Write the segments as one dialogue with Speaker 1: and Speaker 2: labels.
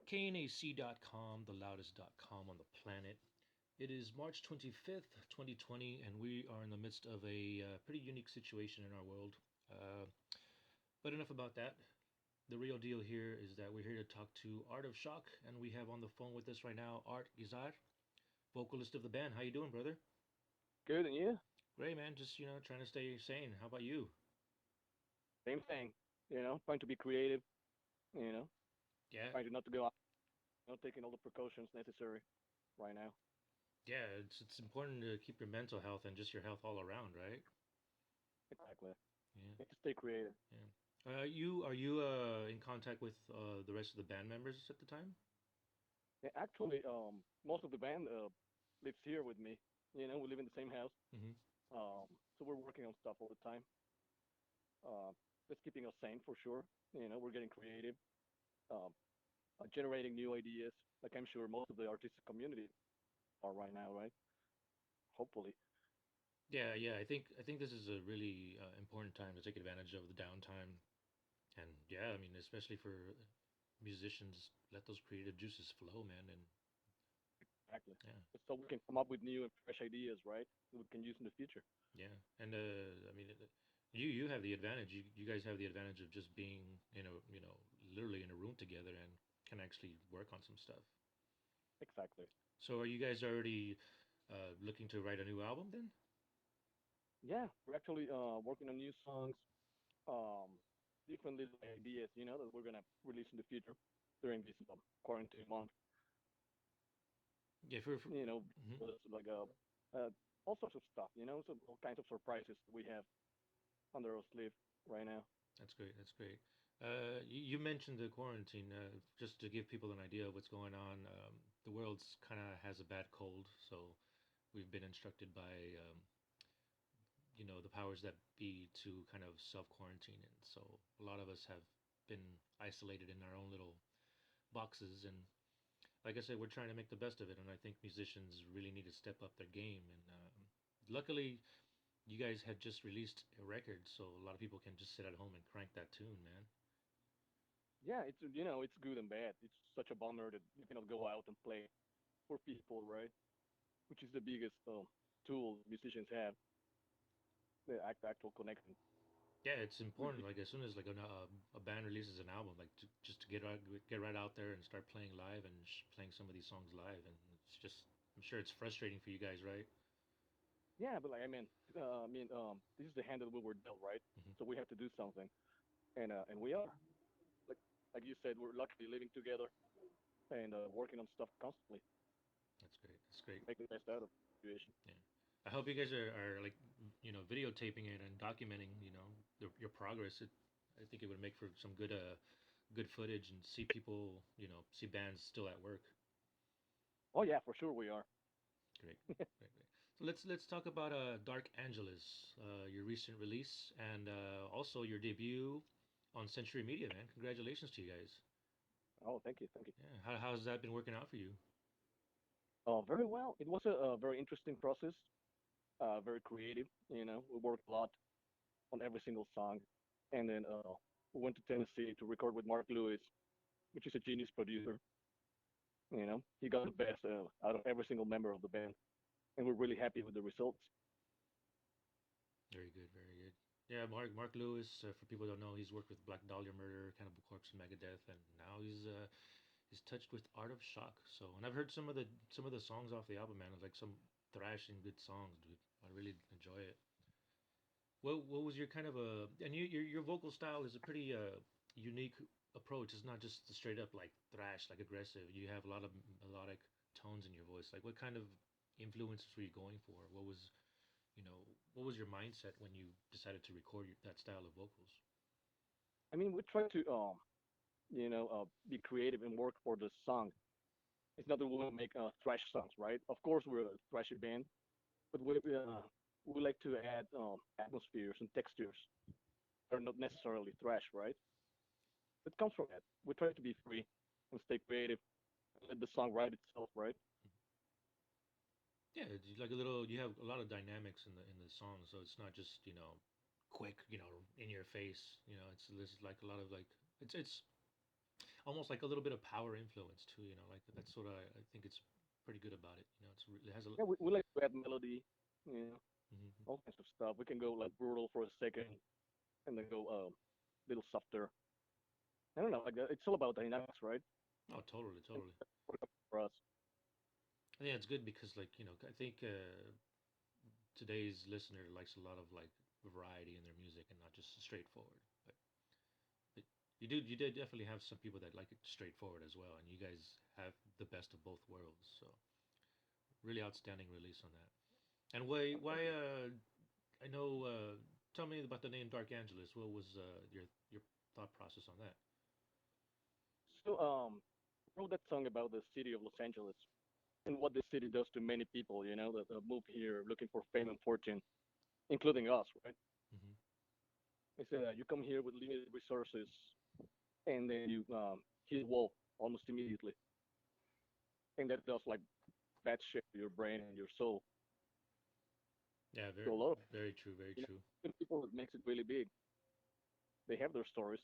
Speaker 1: KNAC.com, the loudest.com on the planet. It is March 25th, 2020, and we are in the midst of a pretty unique situation in our world. Uh, but enough about that. The real deal here is that we're here to talk to Art of Shock, and we have on the phone with us right now Art Geezar, vocalist of the band. How you doing, brother?
Speaker 2: Good, and you?
Speaker 1: Great, man. Just trying to stay sane. How about you?
Speaker 2: Same thing. Trying to be creative. You know,
Speaker 1: Yeah,
Speaker 2: trying to not to go out. Taking all the precautions necessary right now.
Speaker 1: yeah. It's important to keep your mental health and just your health all around, right?
Speaker 2: Exactly.
Speaker 1: Yeah.
Speaker 2: Need to stay creative.
Speaker 1: Yeah. You are you in contact with the rest of the band members at the time?
Speaker 2: Yeah, actually, most of the band lives here with me. We live in the same house.
Speaker 1: Mm-hmm.
Speaker 2: So we're working on stuff all the time. Uh, that's keeping us sane for sure. We're getting creative, um, generating new ideas. Like I'm sure most of the artistic community are right now, right? Hopefully.
Speaker 1: Yeah, yeah. I think this is a really important time to take advantage of the downtime, and yeah, I mean, especially for musicians, let those creative juices flow, man. And
Speaker 2: Exactly.
Speaker 1: yeah,
Speaker 2: So we can come up with new and fresh ideas, right? That we can use in the future.
Speaker 1: yeah. And I mean, you have the advantage. You guys have the advantage of just being literally in a room together and can actually work on some stuff.
Speaker 2: Exactly.
Speaker 1: So are you guys already looking to write a new album then?
Speaker 2: Yeah, we're actually working on new songs, um, different little ideas, that we're gonna release in the future during this quarantine month.
Speaker 1: Yeah, for
Speaker 2: You know,
Speaker 1: mhm.
Speaker 2: there's like uh, all sorts of stuff, so all kinds of surprises we have under our sleeve right now.
Speaker 1: That's great. That's great. You mentioned the quarantine. Just to give people an idea of what's going on, the world's kind of has a bad cold, so we've been instructed by the powers that be to kind of self quarantine, and so a lot of us have been isolated in our own little boxes. And like I said, we're trying to make the best of it, and I think musicians really need to step up their game. And luckily, you guys had just released a record, so a lot of people can just sit at home and crank that tune, man.
Speaker 2: Yeah, it's good and bad. It's such a bummer that you cannot go out and play for people, right? Which is the biggest tool musicians have, the actual connection
Speaker 1: Yeah, it's
Speaker 2: with
Speaker 1: important.
Speaker 2: people.
Speaker 1: Like as soon as like a band releases an album, like just to get right out there and start playing live and playing some of these songs live, and it's just I'm sure it's frustrating for you guys, right?
Speaker 2: Yeah, but like this is the hand that we were dealt, right?
Speaker 1: Hmm.
Speaker 2: So we have to do something, and we are like like you said, we're luckily living together and working on stuff constantly
Speaker 1: That's great. That's great.
Speaker 2: to make the best out of the situation.
Speaker 1: Yeah, I hope you guys are like videotaping it and documenting your progress. I think it would make for some good footage and see people see bands still at work.
Speaker 2: Oh yeah, for sure we are.
Speaker 1: Great, great, great. So let's talk about Dark Angeles, your recent release, and also your debut on Century Media, man. Congratulations to you guys.
Speaker 2: Oh, thank you, thank you.
Speaker 1: Yeah, how's that been working out for you?
Speaker 2: Very well. It was a very interesting process, very creative. We worked a lot on every single song, and then we went to Tennessee to record with Mark Lewis, which is a genius producer. He got the best out of every single member of the band, and we're really happy with the results.
Speaker 1: Very good, very good. Yeah, Mark Lewis. For people who don't know, he's worked with Black Dahlia Murder, Cannibal Corpse, and Megadeth, and now he's touched with Art of Shock. So, and I've heard some of the songs off the album, man. It's like some thrashing good songs, dude. I really enjoy it. What was your kind of a and your vocal style is a pretty unique approach. It's not just the straight up like thrash, like aggressive. You have a lot of melodic tones in your voice. Like what kind of influences were you going for? What was your mindset when you decided to record that style of vocals?
Speaker 2: I mean, we try to be creative and work for the song. It's not that we want to make thrash songs, right? Of course, we're a thrashy band, but we like to add atmospheres and textures that are not necessarily thrash, right? It comes from that. We try to be free and stay creative and let the song write itself, right?
Speaker 1: Yeah, it's like a little. You have a lot of dynamics in the song, so it's not just quick, in your face. It's like a lot of like it's. almost like a little bit of power influence too. Like that's what I think it's pretty good about it. It has a.
Speaker 2: Yeah, we like to add melody, you know,
Speaker 1: Mhm.
Speaker 2: all kinds of stuff. We can go like brutal for a second, and then go little softer. I don't know, like it's all about dynamics, right?
Speaker 1: Oh, totally,
Speaker 2: And
Speaker 1: totally.
Speaker 2: for us,
Speaker 1: Yeah, it's good because like I think today's listener likes a lot of like variety in their music and not just straightforward. But you did definitely have some people that like it straightforward as well, and you guys have the best of both worlds. So really outstanding release on that. And why I know tell me about the name Dark Angeles. What was your thought process on that?
Speaker 2: so wrote that song about the city of Los Angeles and what the city does to many people, you know, that move here looking for fame and fortune, including us, right?
Speaker 1: Hmm.
Speaker 2: It's you come here with limited resources, and then you hit a wall almost immediately, and that does like bad shit to your brain and your soul.
Speaker 1: Yeah,
Speaker 2: So
Speaker 1: very
Speaker 2: a lot of
Speaker 1: very true, very
Speaker 2: you
Speaker 1: true.
Speaker 2: know, people that makes it really big, they have their stories.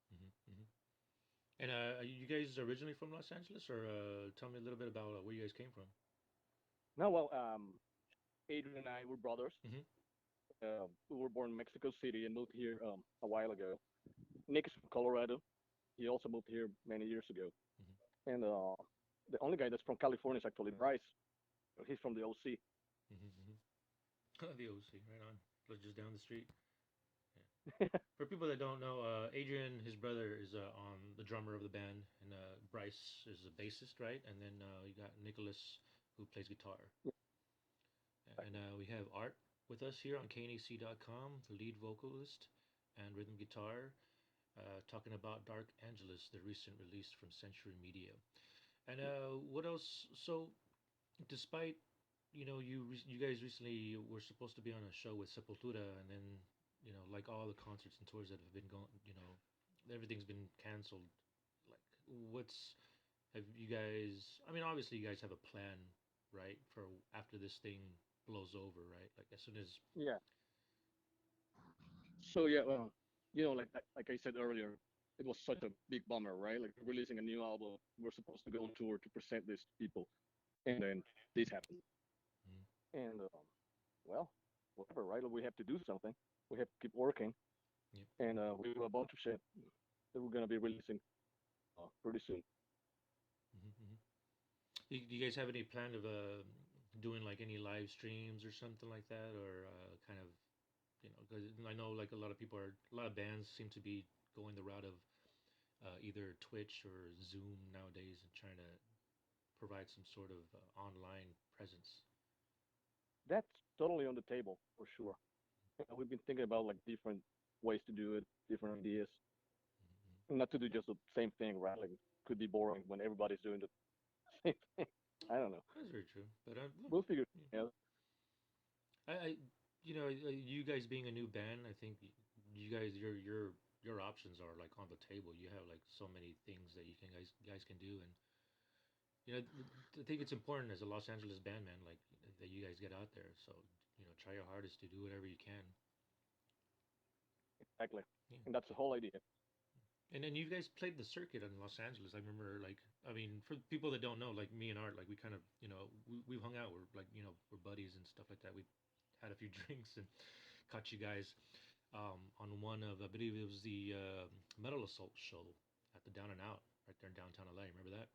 Speaker 1: Hmm. Hmm. And are you guys originally from Los Angeles, or tell me a little bit about where you guys came from?
Speaker 2: Now, well, Adrian and I were brothers.
Speaker 1: Hmm.
Speaker 2: We were born in Mexico City and moved here a while ago. Nick is from Colorado. He also moved here many years ago.
Speaker 1: Hmm.
Speaker 2: And the only guy that's from California is actually Bryce. He's from the OC.
Speaker 1: Hmm. Hmm. The OC, right on. Just down the street. Yeah. For people that don't know, Adrian, his brother, is on the drummer of the band, and Bryce is a bassist, right? And then you got Nicholas, who plays guitar. And we have Art with us here on KNAC.com, the lead vocalist and rhythm guitar, talking about Dark Angeles, the recent release from Century Media. And what else? So, despite you guys recently were supposed to be on a show with Sepultura, and then like all the concerts and tours that have been going, everything's been canceled. Like, what's have you guys? I mean, obviously, you guys have a plan, right, for after this thing blows over, right? Like as soon as.
Speaker 2: Yeah. So yeah, well, you know, like I said earlier, it was such a big bummer, right? Like releasing a new album, we're supposed to go on tour to present this to people, and then this happened.
Speaker 1: Mhm.
Speaker 2: And well, whatever, right? We have to do something. We have to keep working,
Speaker 1: Yep.
Speaker 2: and we have a bunch of shit that we're gonna be releasing pretty soon.
Speaker 1: Hmm. Hmm. Do you guys have any plan of doing like any live streams or something like that, or kind of because I know like a lot of bands seem to be going the route of either Twitch or Zoom nowadays and trying to provide some sort of online presence.
Speaker 2: That's totally on the table for sure. We've been thinking about like different ways to do it, different ideas,
Speaker 1: Hmm.
Speaker 2: not to do just the same thing, right? Like it could be boring when everybody's doing the same thing. I don't know.
Speaker 1: That's very true. But
Speaker 2: We'll figure
Speaker 1: yeah.
Speaker 2: it out.
Speaker 1: You guys being a new band, I think you guys your options are like on the table. You have like so many things that you guys can do, and I think it's important as a Los Angeles band, man, like that you guys get out there. So try your hardest to do whatever you can.
Speaker 2: Exactly.
Speaker 1: Yeah.
Speaker 2: And that's the whole idea.
Speaker 1: And then you guys played the circuit in Los Angeles. I remember, like, I mean, for people that don't know, like me and Art, like we kind of, we've hung out. We're like, we're buddies and stuff like that. We had a few drinks and caught you guys on one of, I believe it was the Metal Assault show at the Down and Out right there in downtown LA. Remember that?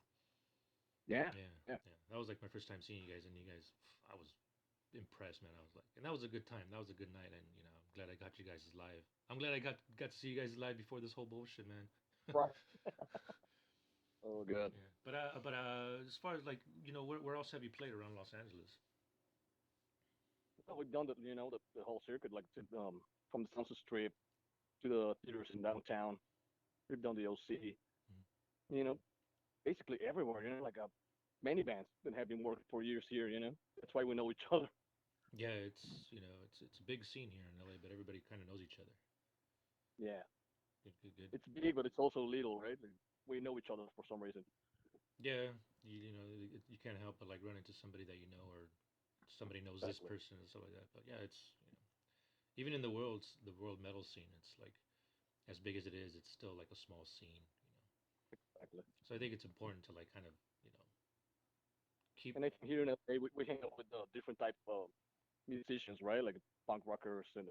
Speaker 2: Yeah.
Speaker 1: Yeah,
Speaker 2: Yeah.
Speaker 1: yeah. That was like my first time seeing you guys, and you guys, I was impressed, man. I was like, and that was a good time. That was a good night, and I'm glad I got you guys live. I'm glad I got to see you guys live before this whole bullshit, man.
Speaker 2: Right. Oh, good.
Speaker 1: Yeah, but as far as like where else have you played around Los Angeles?
Speaker 2: Well, we've done the whole circuit, like from the Sunset Strip to the theaters in downtown. We've done the OC.
Speaker 1: Mm.
Speaker 2: You know, basically everywhere. You know, like many bands that have been working for years here. You know, that's why we know each other.
Speaker 1: Yeah, it's a big scene here in LA, but everybody kind of knows each other.
Speaker 2: Yeah.
Speaker 1: Good, good, good.
Speaker 2: It's big, but it's also little, right? Like, we know each other for some reason.
Speaker 1: Yeah, you can't help but like run into somebody that you know or somebody knows this
Speaker 2: Exactly.
Speaker 1: person and stuff like that. But yeah, it's even in the world metal scene, it's like as big as it is, it's still like a small scene.
Speaker 2: Exactly.
Speaker 1: So I think it's important to like kind of keep.
Speaker 2: And I think here in LA, we hang out with different type of musicians, right? Like punk rockers and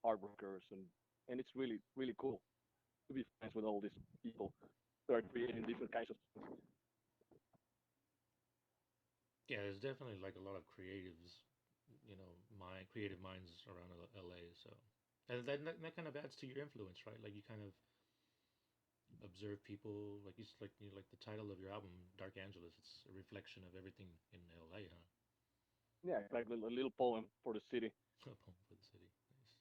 Speaker 2: hard rockers, and it's really really cool to be friends with all these people that are creating different kinds of things.
Speaker 1: Yeah, there's definitely like a lot of creatives, creative minds around LA. So and that kind of adds to your influence, right? Like you kind of observe people, like like the title of your album, Dark Angeles. It's a reflection of everything in LA, huh?
Speaker 2: Yeah, like a little poem for the city,
Speaker 1: A poem for the city. Nice.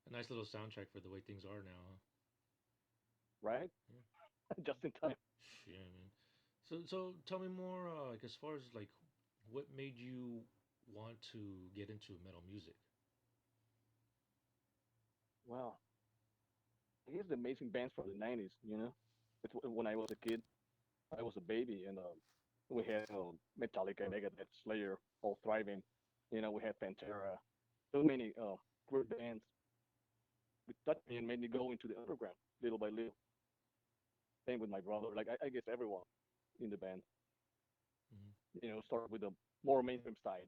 Speaker 1: A nice little soundtrack for the way things are now, huh?
Speaker 2: right? Just in time.
Speaker 1: Yeah, man. So tell me more, like as far as like what made you want to get into metal music?
Speaker 2: Wow, here's the amazing bands from the '90s. When I was a kid, I was a baby, and we had Metallica, Megadeth, Slayer, all thriving. We had Pantera, so many great bands. It touched me and made me go into the underground little by little. Same with my brother. Like I guess everyone in the band,
Speaker 1: Hmm.
Speaker 2: start with the more mainstream side.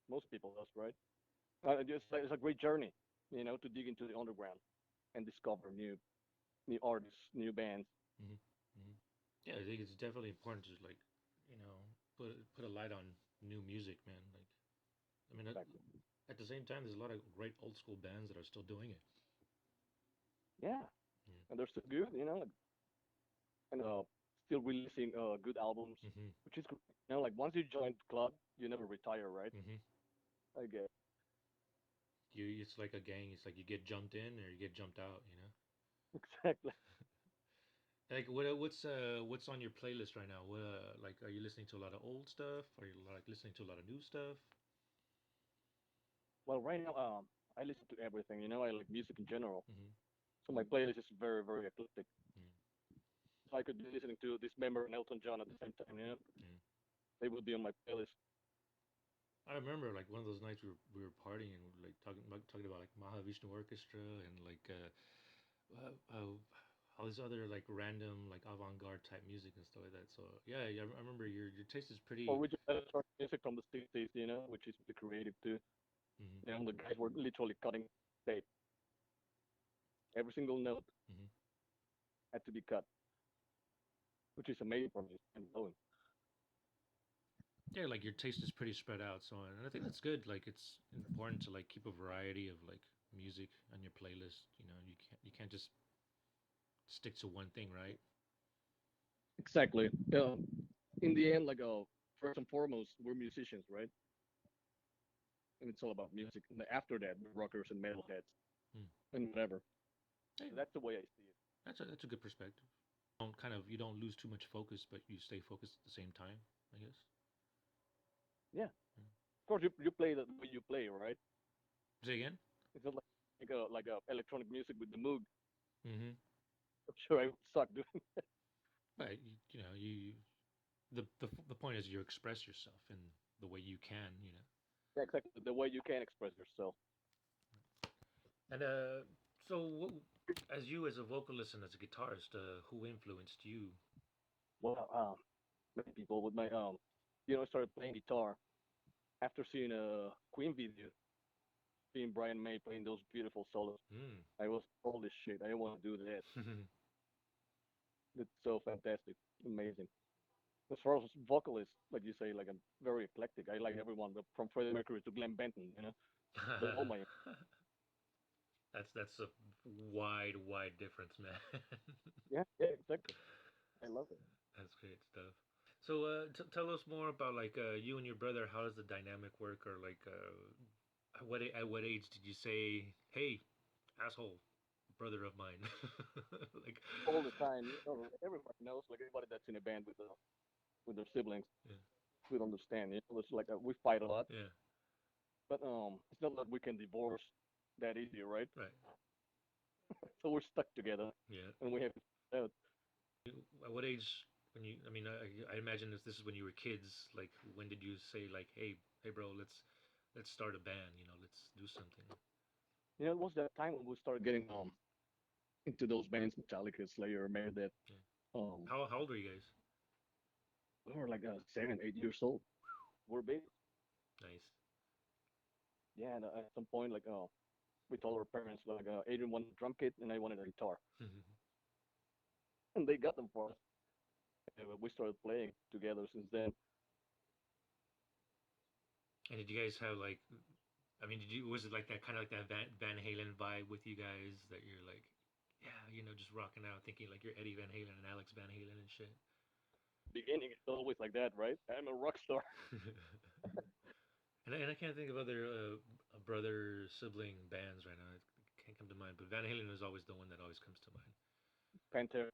Speaker 2: Most people does, right? Just it's a great journey, to dig into the underground and discover new artists, new bands.
Speaker 1: Hmm. Hmm. Yeah, I think it's definitely important to like, you know, put a light on new music, man. Like, I mean,
Speaker 2: Exactly.
Speaker 1: at the same time, there's a lot of great old school bands that are still doing it.
Speaker 2: Yeah,
Speaker 1: Yeah.
Speaker 2: and they're still good, and still releasing good albums,
Speaker 1: Hmm.
Speaker 2: which is great. Like once you join the club, you never retire, right?
Speaker 1: Hmm.
Speaker 2: I guess.
Speaker 1: It's like a gang. It's like you get jumped in or you get jumped out. You know.
Speaker 2: Exactly.
Speaker 1: Like what's on your playlist right now? What like are you listening to a lot of old stuff? Are you like listening to a lot of new stuff?
Speaker 2: Well, right now, I listen to everything. I like music in general,
Speaker 1: Hmm.
Speaker 2: so my playlist is very, very eclectic.
Speaker 1: Yeah.
Speaker 2: So I could be listening to this member and Elton John at the same time.
Speaker 1: Yeah.
Speaker 2: They would be on my playlist.
Speaker 1: I remember like one of those nights we were partying and like talking about like Mahavishnu Orchestra and like all this other like random like avant-garde type music and stuff like that. So yeah, I remember your taste is pretty.
Speaker 2: Original electronic music from the '60s, which is pretty creative too.
Speaker 1: Hmm.
Speaker 2: The guys were literally cutting tape. Every single note
Speaker 1: Hmm.
Speaker 2: had to be cut, which is amazing for me and blowing.
Speaker 1: Yeah, like your taste is pretty spread out. So and I think that's good. Like it's important to like keep a variety of like music on your playlist. You can't just stick to one thing, right?
Speaker 2: Exactly. In the end, first and foremost, we're musicians, right? And it's all about music. And after that, we're rockers and metalheads
Speaker 1: Hmm.
Speaker 2: and whatever.
Speaker 1: Hey,
Speaker 2: So that's the way I see it.
Speaker 1: that's a good perspective. You don't lose too much focus, but you stay focused at the same time. I guess.
Speaker 2: Yeah. Of course, you play the way you play, right?
Speaker 1: Say again.
Speaker 2: It's not like a electronic music with the Moog.
Speaker 1: Mm-hmm.
Speaker 2: I'm sure I would suck doing.
Speaker 1: But the point is you express yourself in the way you can.
Speaker 2: Yeah, exactly. The way you can express yourself.
Speaker 1: And so as you as a vocalist and as a guitarist, who influenced you?
Speaker 2: Well, many people with my I started playing guitar after seeing a Queen video, seeing Brian May playing those beautiful solos.
Speaker 1: Hmm.
Speaker 2: I was holy shit. I want to do that. It's so fantastic, amazing. As far as vocalists, like you say, like I'm very eclectic. I like everyone from Freddie Mercury to Glenn Benton. They're all my.
Speaker 1: That's a wide difference, man.
Speaker 2: Yeah, yeah, exactly. I love it.
Speaker 1: That's great stuff. So tell us more about like you and your brother. How does the dynamic work, or like at what age did you say, "Hey, asshole, brother of mine"? Like,
Speaker 2: All the time. Everybody knows, like everybody that's in a band with their siblings,
Speaker 1: yeah,
Speaker 2: will understand. It's like we fight a lot,
Speaker 1: yeah,
Speaker 2: but it's not that we can divorce that easy, right?
Speaker 1: right,
Speaker 2: So we're stuck together,
Speaker 1: yeah.
Speaker 2: and we have to figure it out.
Speaker 1: At what age? When you, I mean, I imagine if this is when you were kids. Like, when did you say like, "Hey, bro, let's start a band. Let's do something."
Speaker 2: It was that time when we started getting into those bands, Metallica, Slayer, Megadeth.
Speaker 1: How old are you guys?
Speaker 2: We were like 7, 8 years old. We're big.
Speaker 1: Nice.
Speaker 2: Yeah, and at some point, like, we told our parents, like, Adrian wanted a drum kit and I wanted a guitar, and they got them for us. And we started playing together since then.
Speaker 1: And did you guys have like, I mean, did you was it like that kind of like that Van Halen vibe with you guys that you're like, yeah, just rocking out, thinking like you're Eddie Van Halen and Alex Van Halen and shit.
Speaker 2: Beginning, it's always like that, right? I'm a rock star.
Speaker 1: And I can't think of other brother sibling bands right now. It can't come to mind. But Van Halen is always the one that always comes to mind.
Speaker 2: Pantera.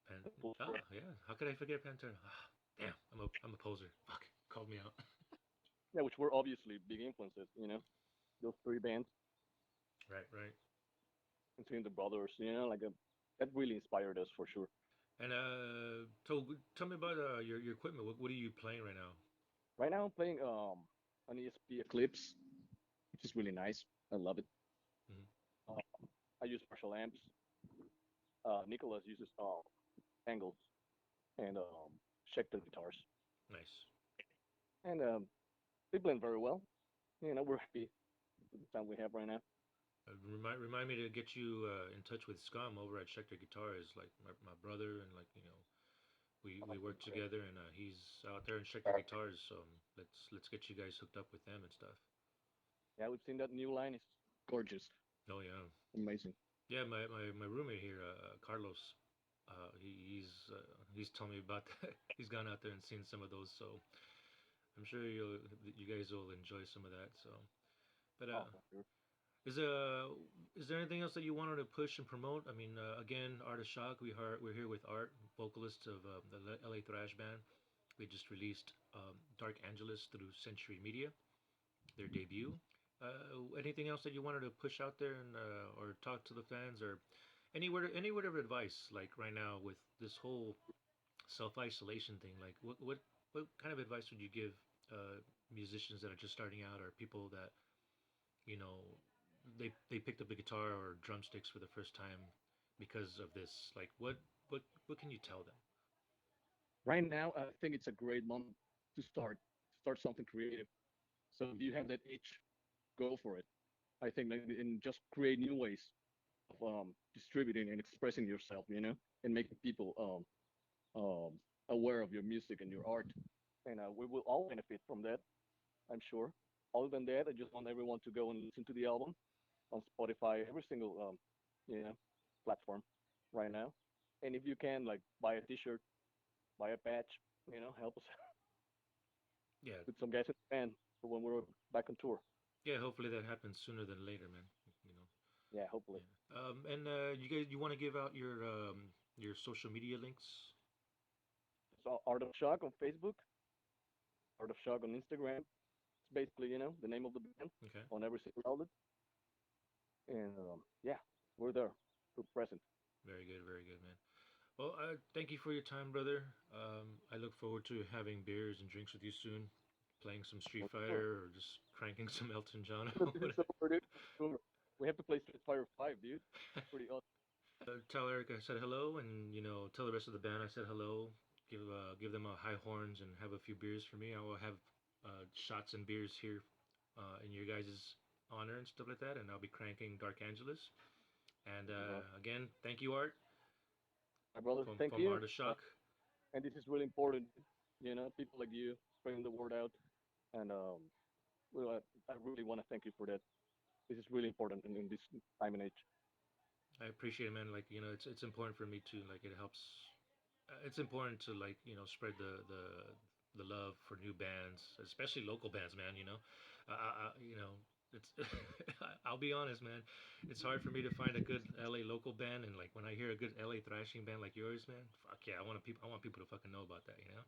Speaker 1: Pan- oh yeah, how could I forget Pantera? Ah, damn, I'm a poser. Fuck, called me out.
Speaker 2: Yeah, which were obviously big influences, those three bands,
Speaker 1: Right, right.
Speaker 2: including the brothers, like that really inspired us for sure.
Speaker 1: And so tell me about your equipment. What are you playing right now?
Speaker 2: Right now, I'm playing an ESP Eclipse, which is really nice. I love it.
Speaker 1: Hmm.
Speaker 2: Uh, I use Marshall amps. Nicholas uses Angles and Schecter guitars,
Speaker 1: Nice.
Speaker 2: and they blend very well. We're happy with the sound we have right now.
Speaker 1: Remind me to get you in touch with Scum over at Schecter Guitars, like my brother, and like we work
Speaker 2: Great.
Speaker 1: together, and he's out there in Schecter Guitars, so let's get you guys hooked up with them and stuff.
Speaker 2: Yeah, we've seen that new line. It's gorgeous,
Speaker 1: Oh yeah,
Speaker 2: amazing.
Speaker 1: yeah. My roommate here, Carlos, he's telling me about that. He's gone out there and seen some of those, so I'm sure you guys will enjoy some of that. So, but
Speaker 2: Oh, for sure.
Speaker 1: is uh is there anything else that you wanted to push and promote? I mean, again, Art of Shock. We're here with Art, vocalist of the LA Thrash band. They just released Dark Angeles through Century Media, their debut. Anything else that you wanted to push out there and or talk to the fans or any word of advice like right now with this whole self isolation thing? Like what kind of advice would you give musicians that are just starting out or people that you know they picked up the guitar or drumsticks for the first time because of this? Like what can you tell them?
Speaker 2: Right now, I think it's a great moment to start something creative. So if you have that itch, go for it. I think like, and just create new ways of distributing and expressing yourself, and making people aware of your music and your art. And we will all benefit from that, I'm sure. Other than that, I just want everyone to go and listen to the album on Spotify, every single you know platform right now. And if you can, like, buy a T-shirt, buy a patch, help us
Speaker 1: Yeah,
Speaker 2: with some guys in the band for when we're back on tour.
Speaker 1: yeah. Hopefully that happens sooner than later, man. You know.
Speaker 2: Yeah, hopefully.
Speaker 1: Yeah. And you guys, you want to give out your social media links?
Speaker 2: So Art of Shock on Facebook, Art of Shock on Instagram. It's basically, the name of the band
Speaker 1: Okay.
Speaker 2: on every single outlet. And yeah, we're there. We're present.
Speaker 1: Very good, man. Well, thank you for your time, brother. I look forward to having beers and drinks with you soon, playing some Street
Speaker 2: For sure.
Speaker 1: Fighter or just cranking some Elton John.
Speaker 2: This is so dude. For sure. We have to play Street Fighter 5, dude. It's pretty awesome.
Speaker 1: Tell Eric I said hello, and tell the rest of the band I said hello. Give them a high horns and have a few beers for me. I will have shots and beers here in your guys' honor and stuff like that, and I'll be cranking Dark Angeles. And again, thank you, Art,
Speaker 2: My brother,
Speaker 1: from
Speaker 2: thank
Speaker 1: from
Speaker 2: you.
Speaker 1: Art of Shock.
Speaker 2: And this is really important. People like you spreading the word out. And well, I really want to thank you for that. This is really important in this time and age.
Speaker 1: I appreciate it, man. Like it's important for me too. Like it helps. It's important to like spread the love for new bands, especially local bands, man. It's. I'll be honest, man. It's hard for me to find a good LA local band, and like when I hear a good LA thrashing band like yours, man, fuck yeah, I want people to fucking know about that, you know.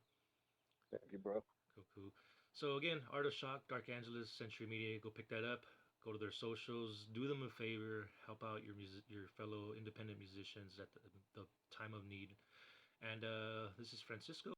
Speaker 2: Thank you, bro.
Speaker 1: Cool, cool. So again, Art of Shock, Dark Angeles, Century Media. Go pick that up. Go to their socials. Do them a favor. Help out your fellow independent musicians at the time of need. And this is Francisco